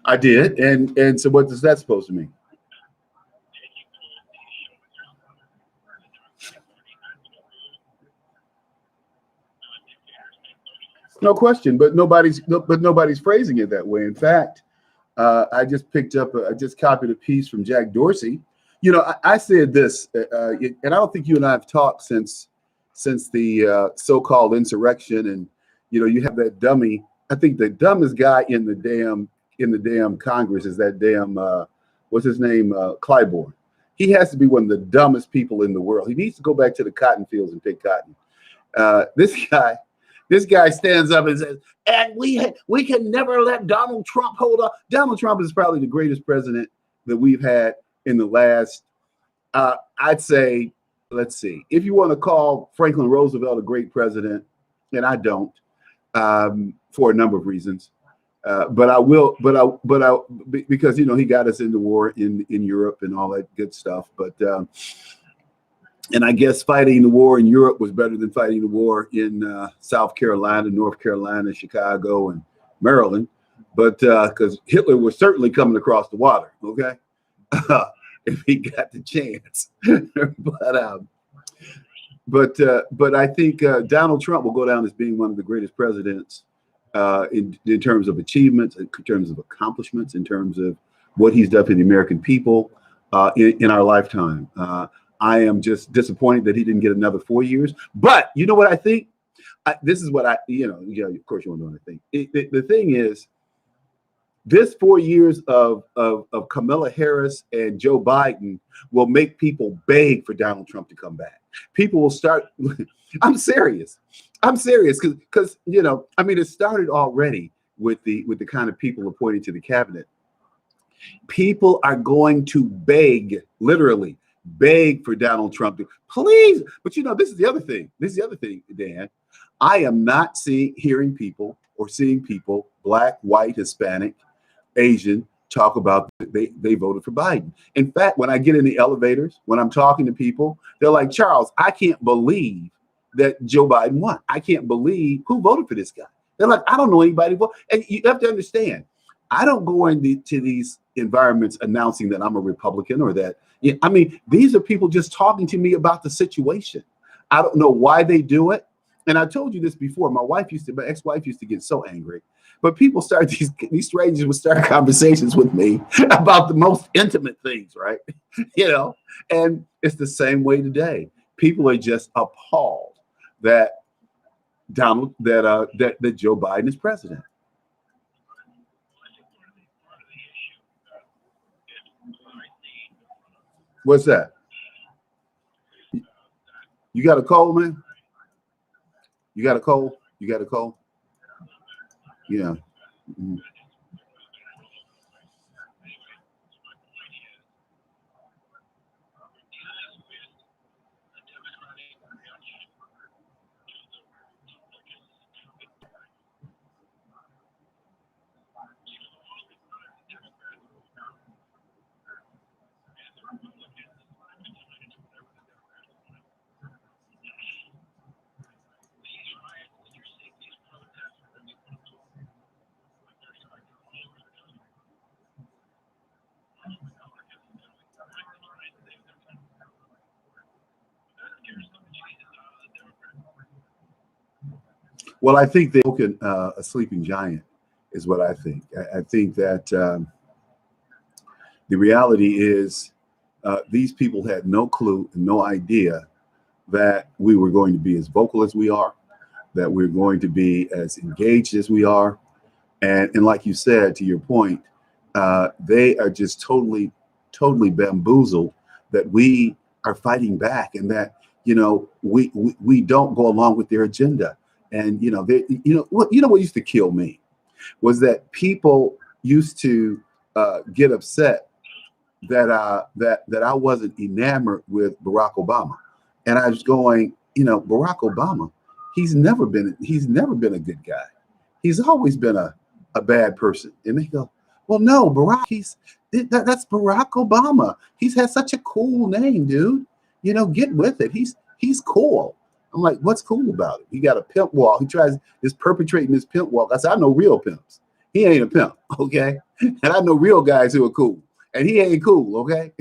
I did, and so what is that supposed to mean? No question, but nobody's phrasing it that way. In fact, I just I just copied a piece from Jack Dorsey. I said this, and I don't think you and I have talked since the so-called insurrection, and you have that dummy. I think the dumbest guy in the damn Congress is that damn what's his name, Clyburn. He has to be one of the dumbest people in the world. He needs to go back to the cotton fields and pick cotton. This guy. This guy stands up and says, and we can never let Donald Trump hold up. Donald Trump is probably the greatest president that we've had in the last, I'd say, let's see. If you want to call Franklin Roosevelt a great president, and I don't, for a number of reasons, but I will, because he got us into war in Europe and all that good stuff, but. And I guess fighting the war in Europe was better than fighting the war in South Carolina, North Carolina, Chicago, and Maryland. But because Hitler was certainly coming across the water, okay, if he got the chance. but I think Donald Trump will go down as being one of the greatest presidents in terms of achievements, in terms of accomplishments, in terms of what he's done for the American people in our lifetime. I am just disappointed that he didn't get another 4 years. But you know what I think? This is what of course you want to know what I think. The thing is, this 4 years of Kamala Harris and Joe Biden will make people beg for Donald Trump to come back. People will start. I'm serious because it started already with the kind of people appointed to the cabinet. People are going to beg, literally. Beg for Donald Trump to please. But this is the other thing. Dan. I am not hearing people or seeing people, black, white, Hispanic, Asian, talk about they voted for Biden. In fact, when I get in the elevators, when I'm talking to people, they're like, Charles, I can't believe that Joe Biden won. I can't believe who voted for this guy. They're like, I don't know anybody vote. And you have to understand, I don't go into these environments announcing that I'm a Republican or that. These are people just talking to me about the situation. I don't know why they do it. And I told you this before. My ex-wife used to get so angry. But people these strangers would start conversations with me about the most intimate things, right? And it's the same way today. People are just appalled that that Joe Biden is president. What's that? You got a cold, man? You got a cold? You got a cold? Yeah. Mm-hmm. Well, I think they've woken a sleeping giant, is what I think. I think that the reality is these people had no clue, no idea that we were going to be as vocal as we are, that we're going to be as engaged as we are. And like you said, to your point, they are just totally bamboozled that we are fighting back and that, we don't go along with their agenda. And, what used to kill me was that people used to get upset that I wasn't enamored with Barack Obama. And I was going, Barack Obama, he's never been a good guy. He's always been a bad person. And they go, well, no, Barack, that's Barack Obama. He's had such a cool name, dude. Get with it. He's cool. I'm like, what's cool about it? He got a pimp walk. He tries perpetrating this pimp walk. I said, I know real pimps. He ain't a pimp, okay? And I know real guys who are cool, and he ain't cool, okay?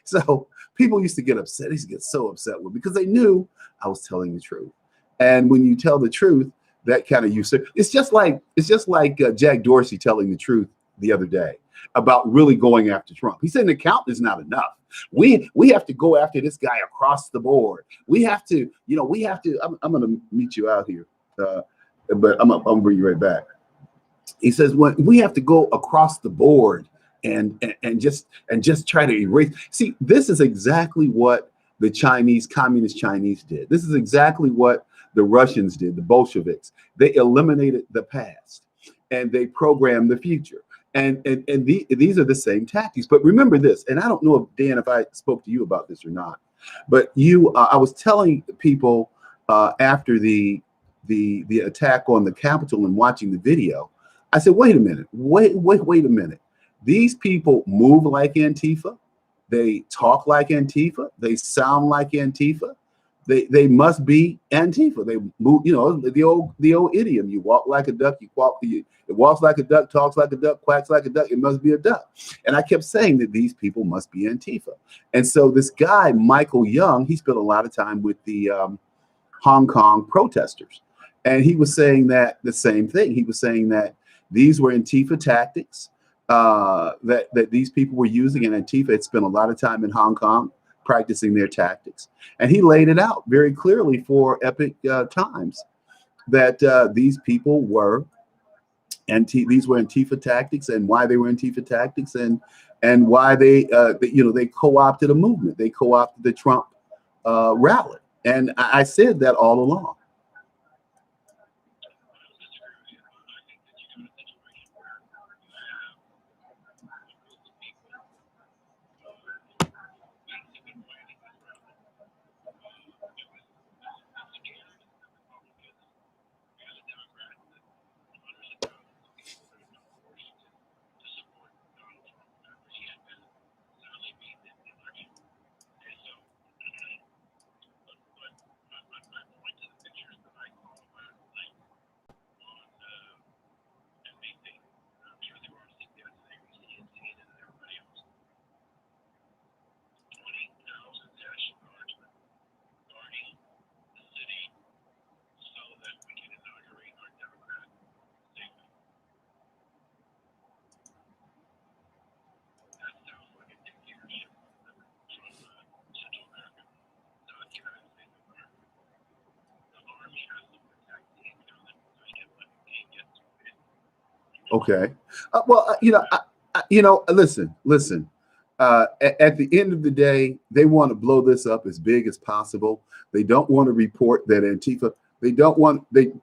So people used to get upset. They used to get so upset with me because they knew I was telling the truth. And when you tell the truth, that kind of usurp. It's just like Jack Dorsey telling the truth the other day about really going after Trump. He said an account is not enough. We have to go after this guy across the board. We have to, we have to. I'm going to meet you out here, but I'm going to bring you right back. He says, when we have to go across the board and just try to erase. See, this is exactly what the communist Chinese did. This is exactly what the Russians did, the Bolsheviks. They eliminated the past and they programmed the future. And these are the same tactics. But remember this, and I don't know if Dan, if I spoke to you about this or not, but I was telling people after the attack on the Capitol and watching the video, I said, wait a minute, wait a minute. These people move like Antifa. They talk like Antifa. They sound like Antifa. They must be Antifa. They move, the old idiom. You walk like a duck. It walks like a duck, talks like a duck, quacks like a duck. It must be a duck. And I kept saying that these people must be Antifa. And so this guy, Michael Young, he spent a lot of time with the Hong Kong protesters. And he was saying that the same thing. He was saying that these were Antifa tactics that these people were using. And Antifa had spent a lot of time in Hong Kong practicing their tactics. And he laid it out very clearly for Epic Times that these people were these were Antifa tactics, and why they were Antifa tactics, and why they co-opted a movement. They co-opted the Trump rally. And I said that all along. Okay. Listen. At the end of the day, they want to blow this up as big as possible. They don't want to report that Antifa. They don't want to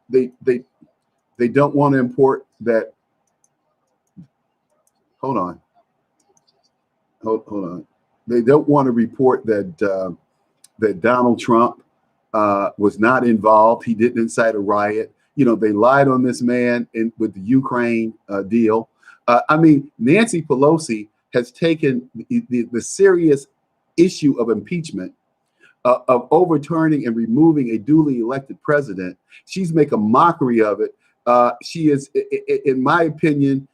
import that. Hold on. They don't want to report that that Donald Trump was not involved. He didn't incite a riot. They lied on this man with the Ukraine deal. Nancy Pelosi has taken the serious issue of impeachment, of overturning and removing a duly elected president. She's making a mockery of it. She is, in my opinion,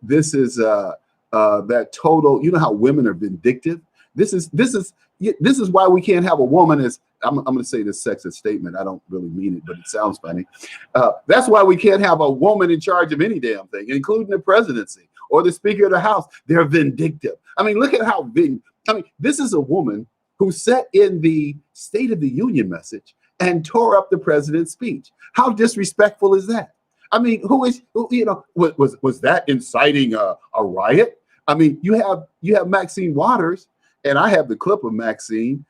this is that total. You know how women are vindictive. This is why we can't have a woman as. I'm going to say this sexist statement. I don't really mean it, but it sounds funny. That's why we can't have a woman in charge of any damn thing, including the presidency or the Speaker of the House. They're vindictive. Look at how big. This is a woman who sat in the State of the Union message and tore up the president's speech. How disrespectful is that? Was that inciting a riot? You have Maxine Waters, and I have the clip of Maxine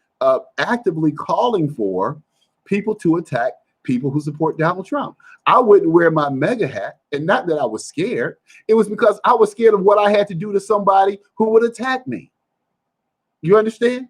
actively calling for people to attack people who support Donald Trump. I wouldn't wear my MAGA hat, and not that I was scared. It was because I was scared of what I had to do to somebody who would attack me. You understand?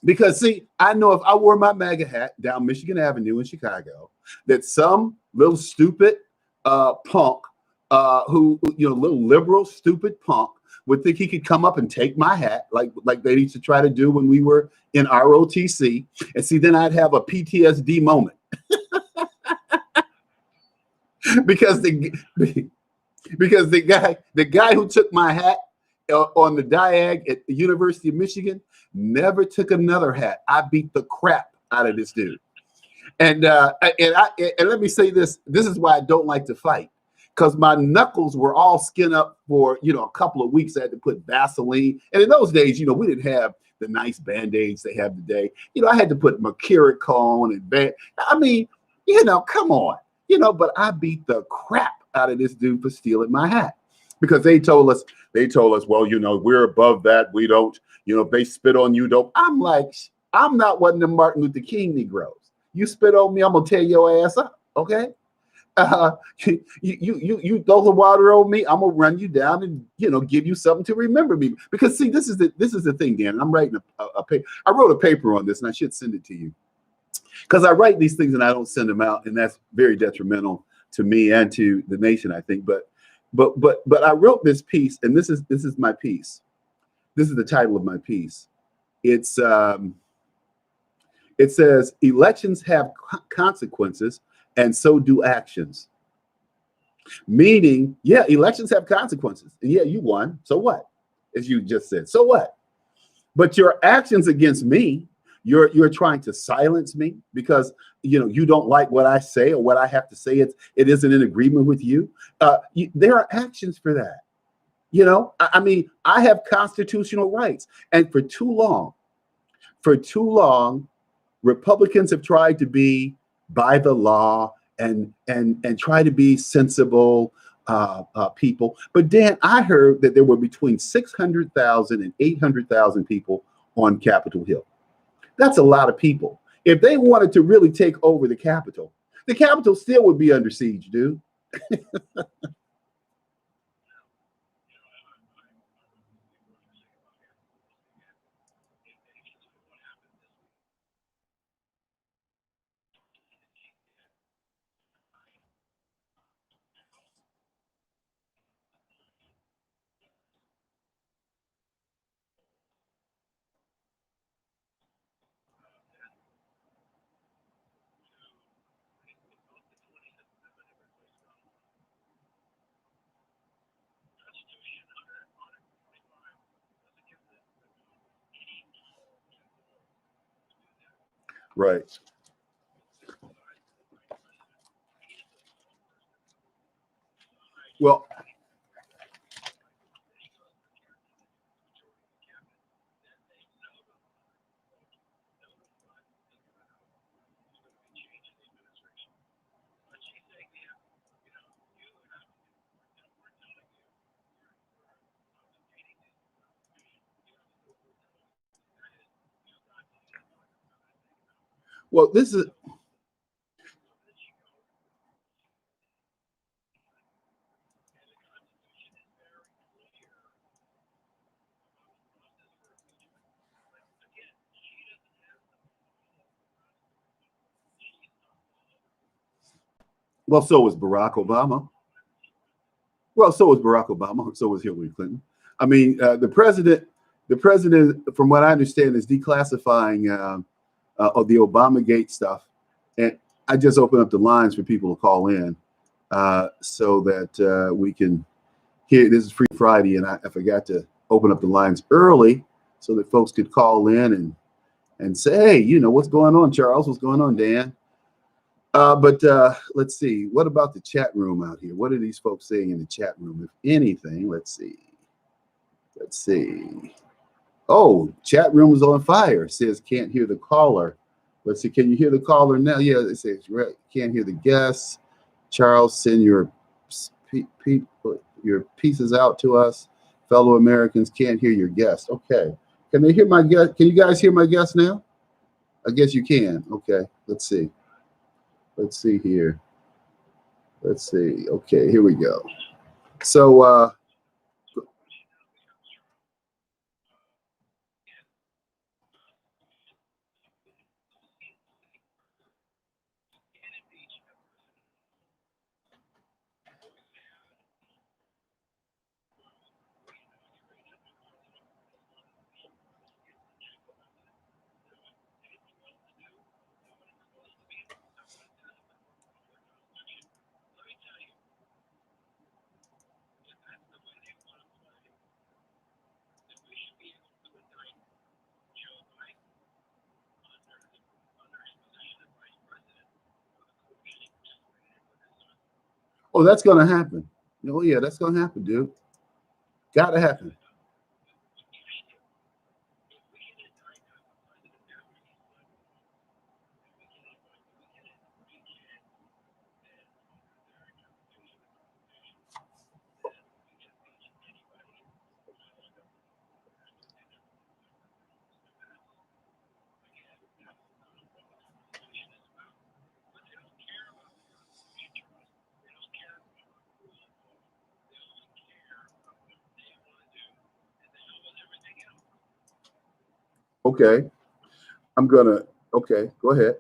Because, see, I know if I wore my MAGA hat down Michigan Avenue in Chicago, that some little stupid punk, little liberal stupid punk, would think he could come up and take my hat like they used to try to do when we were in ROTC. And see, then I'd have a PTSD moment. because the guy who took my hat on the diag at the University of Michigan never took another hat. I beat the crap out of this dude. And let me say this. This is why I don't like to fight, because my knuckles were all skin up for a couple of weeks. I had to put Vaseline, and in those days, we didn't have the nice band-aids they have today. I had to put mercurochrome and I mean, come on, But I beat the crap out of this dude for stealing my hat, because they told us, well, we're above that. We don't, if they spit on you, don't. I'm like, I'm not one of them Martin Luther King Negroes. You spit on me, I'm gonna tear your ass up. Okay. You throw the water on me, I'm gonna run you down and give you something to remember me. Because see, this is the thing, Dan. I'm writing a paper. I wrote a paper on this, and I should send it to you, because I write these things and I don't send them out, and that's very detrimental to me and to the nation, I think. But I wrote this piece, and this is my piece. This is the title of my piece. It says, elections have consequences, and so do actions. Meaning, yeah, elections have consequences. And yeah, you won. So what? As you just said, so what? But your actions against me, you're trying to silence me because you don't like what I say or what I have to say. It isn't in agreement with you. There are actions for that. I mean, I have constitutional rights, and for too long, Republicans have tried to be by the law and try to be sensible people. But Dan, I heard that there were between 600,000 and 800,000 people on Capitol Hill. That's a lot of people. If they wanted to really take over the Capitol still would be under siege, dude. Right. Well, this is well. So was Barack Obama. Well, so was Barack Obama. So was Hillary Clinton. I mean, the president, from what I understand, is declassifying of the Obamagate stuff. And I just opened up the lines for people to call in so that we can hear. This is Free Friday, and I forgot to open up the lines early so that folks could call in and say, hey, what's going on, Charles? What's going on, Dan? But let's see. What about the chat room out here? What are these folks saying in the chat room? If anything, let's see. Let's see. Oh, chat room is on fire. It says can't hear the caller. Let's see. Can you hear the caller now? Yeah, it says can't hear the guests. Charles, send your pieces out to us. Fellow Americans can't hear your guest. Okay. Can they hear my guest? Can you guys hear my guest now? I guess you can. Okay. Let's see. Let's see here. Let's see. Okay, here we go. So Oh, that's going to happen. Oh, yeah, that's going to happen, dude. Got to happen. Okay. I'm going to, okay, go ahead.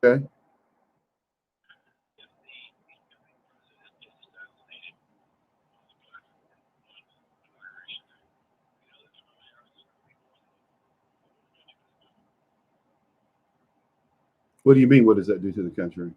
Okay. What do you mean? What does that do to the country?